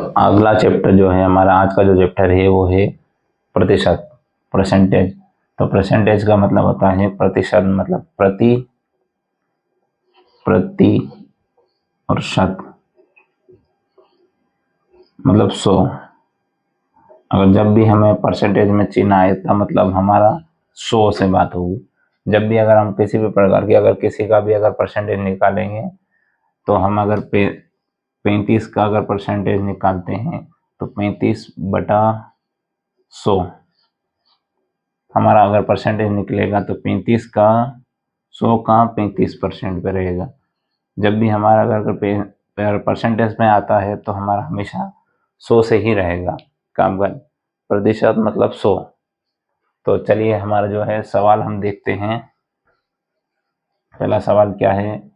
तो अगला चैप्टर जो है हमारा आज का जो चैप्टर है वो है प्रतिशत, परसेंटेज। तो परसेंटेज का मतलब होता है प्रतिशत, मतलब प्रति और शत मतलब 100। अगर जब भी हमें परसेंटेज में चिन्ह आए तो मतलब हमारा 100 से बात होगी। जब भी अगर हम किसी भी प्रकार की अगर किसी का भी अगर परसेंटेज निकालेंगे तो हम अगर 35 का अगर परसेंटेज निकालते हैं तो 35/100 हमारा अगर परसेंटेज निकलेगा तो 35 का 100 का 35% पे रहेगा। जब भी हमारा अगर परसेंटेज में आता है तो हमारा हमेशा 100 से ही रहेगा काम का प्रतिशत मतलब 100। तो चलिए हमारा जो है सवाल हम देखते हैं। पहला सवाल क्या है,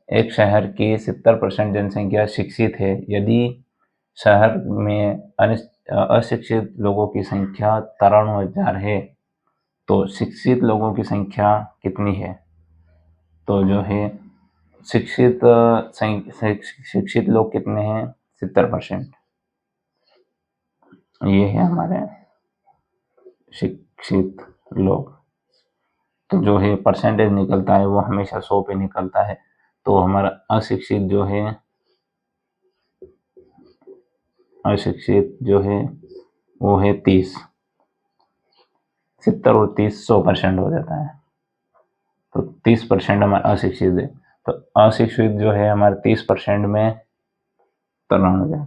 एक शहर की 70% जनसंख्या शिक्षित है। यदि शहर में अशिक्षित लोगों की संख्या 93,000 है तो शिक्षित लोगों की संख्या कितनी है? तो जो है शिक्षित लोग कितने हैं? 70%। ये है हमारे शिक्षित लोग। तो जो है परसेंटेज निकलता है वो हमेशा 100 पे निकलता है। तो हमारा अशिक्षित जो है वो है 30। 70 और 30 100% हो जाता है। तो 30% हमारा अशिक्षित है। तो अशिक्षित जो है हमारे 30% में 93,000।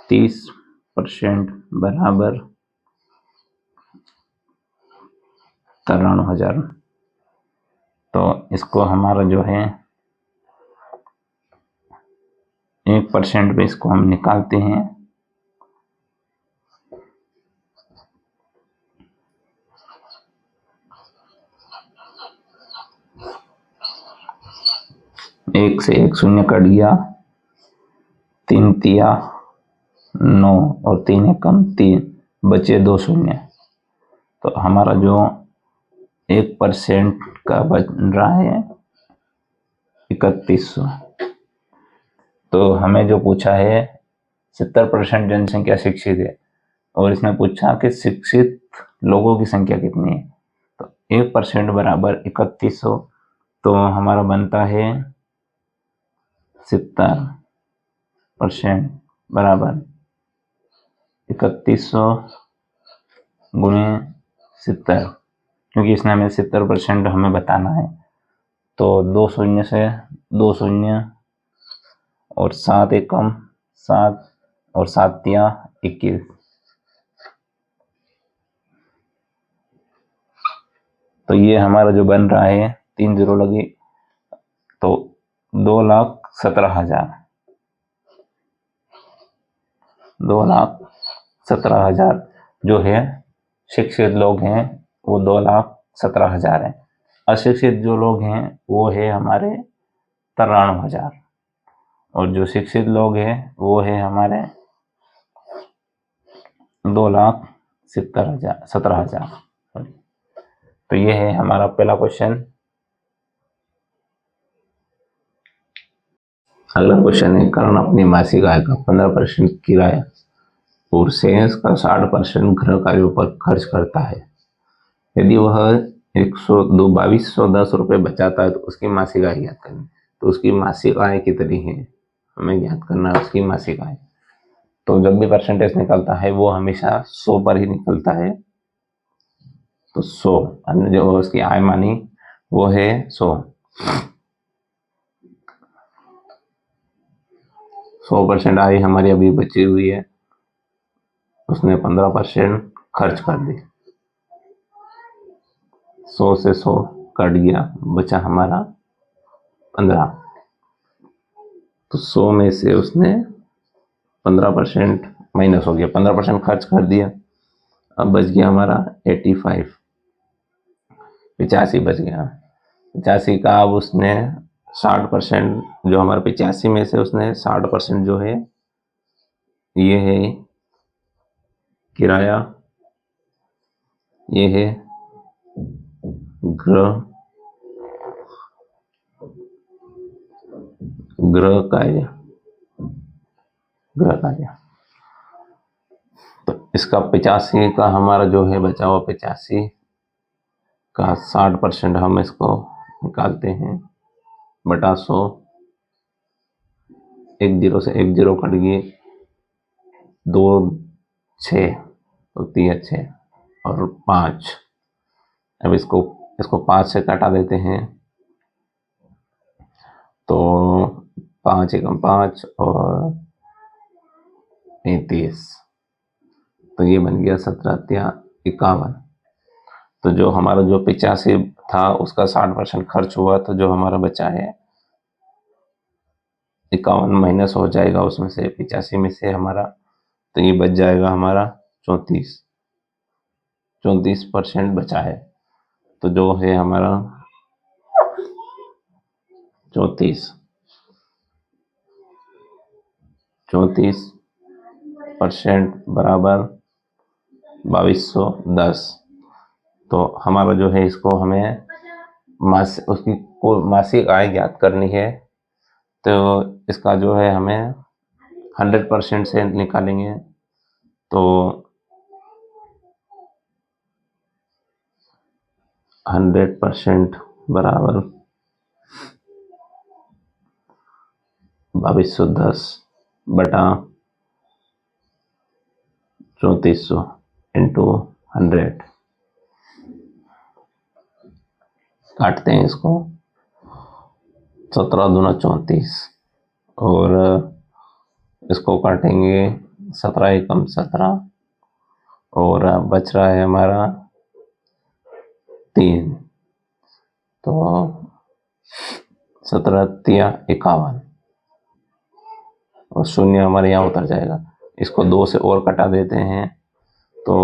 30% बराबर 93,000। तो इसको हमारा जो है 1% पे इसको हम निकालते हैं। एक से एक शून्य कट गया, 3 तिया 9 और 3 एकम 3, बचे 2 शून्य। तो हमारा जो 1% का बन रहा है 3100। तो हमें जो पूछा है 70% जनसंख्या शिक्षित है और इसमें पूछा कि शिक्षित लोगों की संख्या कितनी है। तो 1% बराबर 3100। तो हमारा बनता है 70% बराबर 3100 गुणे 70, क्योंकि इसने हमें 70% हमें बताना है। तो 2 शून्य से 2 शून्य और 7 एकम 7 और 7 तिया 21। तो ये हमारा जो बन रहा है 3 जीरो लगी तो 2,17,000। 2,17,000 जो है शिक्षित लोग हैं वो 2,17,000 हैं। अशिक्षित जो लोग हैं वो है हमारे 93,000 और जो शिक्षित लोग हैं वो है हमारे 2,17,000। तो ये है हमारा पहला क्वेश्चन। अगला क्वेश्चन है, करण अपनी मासिक आय का 15% किराया और शेष का 60% गृह कार्यों पर खर्च करता है। यदि वह 2,210 रुपये बचाता है तो उसकी मासिक आय ज्ञात करनी। तो उसकी मासिक आय कितनी है हमें ज्ञात करना है, उसकी मासिक आय। तो जब भी परसेंटेज निकलता है वो हमेशा 100 पर ही निकलता है। तो 100 जो उसकी आय मानी वो है 100। 100% आय हमारी अभी बची हुई है, उसने 15% खर्च कर दी। 100 से 100 कट गया, बचा हमारा 15। तो 100 में से उसने 15% माइनस हो गया, 15% खर्च कर दिया। अब बच गया हमारा 85 बच गया। 85 का अब उसने 60% जो हमारा 85 में से उसने 60% जो है ये है किराया, ये है गृह कार्य। इसका 85 का हमारा जो है बचा हुआ 85 का 60% हम इसको निकालते हैं बटा 100। एक जीरो से एक जीरो कट गए, 2 6 तो 3 6 और 5। अब इसको 5 से काटा देते हैं तो 5 एकम 5 और 35, तो ये बन गया 17×51। तो जो हमारा जो 85 था उसका 60% खर्च हुआ, तो जो हमारा बचा है 51 माइनस हो जाएगा उसमें से 85 में से हमारा, तो ये बच जाएगा हमारा 34% बचा है। तो जो है हमारा 34% बराबर 2210। तो हमारा जो है इसको हमें उसकी मासिक आय ज्ञात करनी है। तो इसका जो है हमें 100% से निकालेंगे, तो 100% बराबर 2210 बटा 3400 इंटू 100। काटते हैं इसको, 17 दूना 34 और इसको काटेंगे 17 एकम 17 और बच रहा है हमारा 3, तो 17×3=51 और शून्य हमारे यहाँ उतर जाएगा। इसको 2 से और कटा देते हैं तो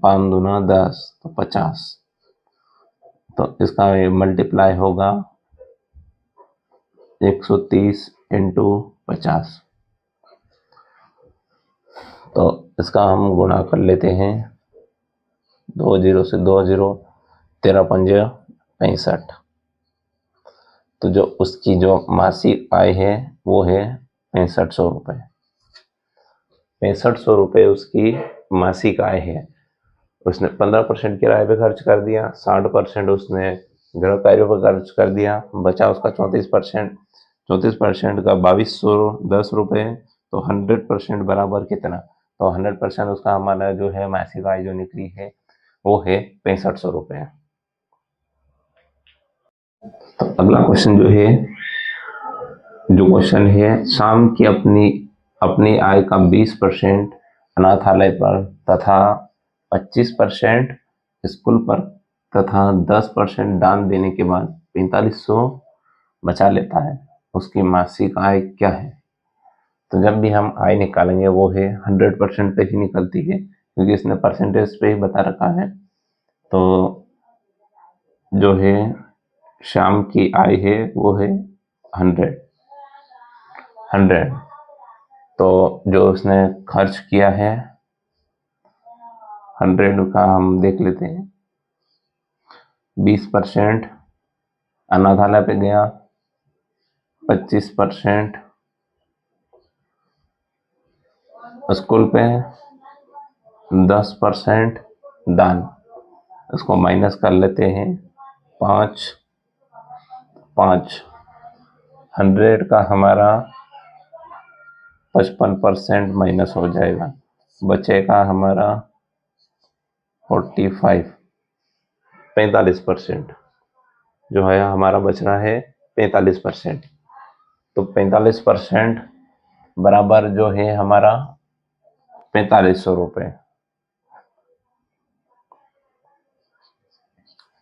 5 दूना 10 तो 50, तो इसका मल्टीप्लाई होगा 130 इंटू 50। तो इसका हम गुणा कर लेते हैं, 2 0 से 2 0, 13×5=65। तो जो उसकी जो मासिक आय है वो है 6500 रुपये। 6500 रुपये उसकी मासिक आय है। उसने 15% किराए पे खर्च कर दिया, 60% उसने गृह कार्यों पर खर्च कर दिया, बचा उसका 34%। 34% का 2210 रुपये, तो 100% बराबर कितना? तो 100% उसका हमारा जो है मासिक आय जो निकली है वो है 6500 रुपये। तो अगला क्वेश्चन जो क्वेश्चन है, शाम की अपनी आय का 20% अनाथालय पर तथा 25% स्कूल पर तथा 10% दान देने के बाद 4500 बचा लेता है। उसकी मासिक आय क्या है? तो जब भी हम आय निकालेंगे वो है 100% पे ही निकलती है, क्योंकि इसने परसेंटेज पे ही बता रखा है। तो जो है शाम की आय है वो है 100। तो जो उसने खर्च किया है 100 का हम देख लेते हैं। 20% अनाथालय पे गया, 25% स्कूल पे, 10% दान। इसको माइनस कर लेते हैं, 5 100 का हमारा 55% माइनस हो जाएगा, बचेगा हमारा 45% जो है हमारा बच रहा है 45%। तो 45% बराबर जो है हमारा 4500 रुपये।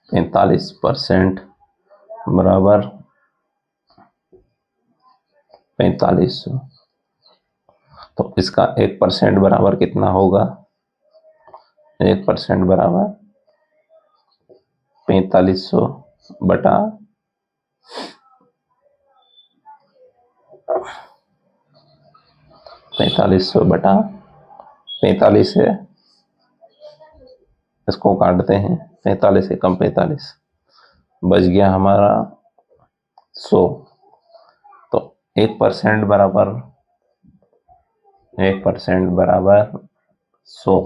45% बराबर 4500। तो इसका 1% बराबर कितना होगा? 1% बराबर 4500 बटा 45 है। इसको काटते हैं, 45 एकम 45, बच गया हमारा 100। तो 1% बराबर 100,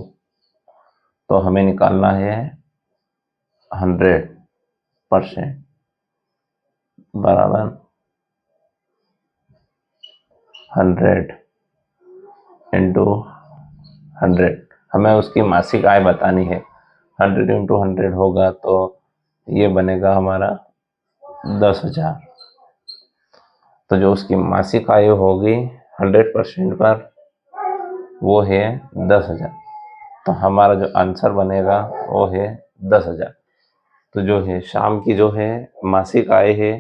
तो हमें निकालना है 100% बराबर 100 इंटू 100। हमें उसकी मासिक आय बतानी है। 100 इंटू 100 होगा तो ये बनेगा हमारा 10,000। तो जो उसकी मासिक आय होगी 100% पर वो है 10,000। तो हमारा जो आंसर बनेगा वो है 10,000। तो जो है शाम की जो है मासिक आय है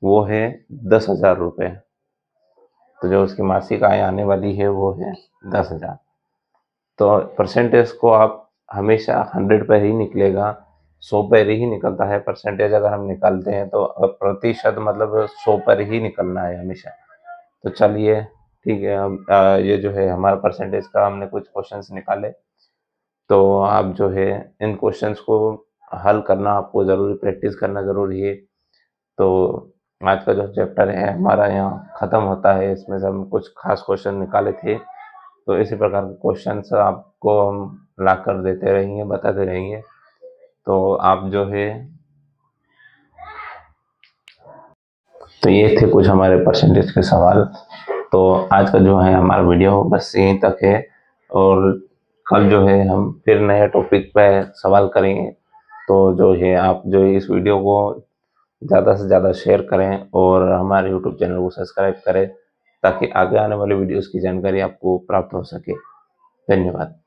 वो है 10,000 रुपये। तो जो उसकी मासिक आय आने वाली है वो है 10,000। तो परसेंटेज को आप हमेशा 100 पर ही निकलेगा, 100 पर ही निकलता है परसेंटेज। अगर हम निकालते हैं तो प्रतिशत मतलब 100 पर ही निकलना है हमेशा। तो चलिए ठीक है, अब ये जो है हमारा परसेंटेज का हमने कुछ क्वेश्चंस निकाले। तो आप जो है इन क्वेश्चंस को हल करना आपको ज़रूरी, प्रैक्टिस करना ज़रूरी है। तो आज का जो चैप्टर है हमारा यहाँ ख़त्म होता है। इसमें से हम कुछ खास क्वेश्चन निकाले थे, तो इसी प्रकार के क्वेश्चंस आपको हम ला कर देते रहेंगे, बताते रहेंगे। तो आप जो है, तो ये थे कुछ हमारे परसेंटेज के सवाल। तो आज का जो है हमारा वीडियो बस यहीं तक है, और कल जो है हम फिर नए टॉपिक पे सवाल करेंगे। तो जो है आप जो है इस वीडियो को ज़्यादा से ज़्यादा शेयर करें और हमारे यूट्यूब चैनल को सब्सक्राइब करें, ताकि आगे आने वाले वीडियोस की जानकारी आपको प्राप्त हो सके। धन्यवाद।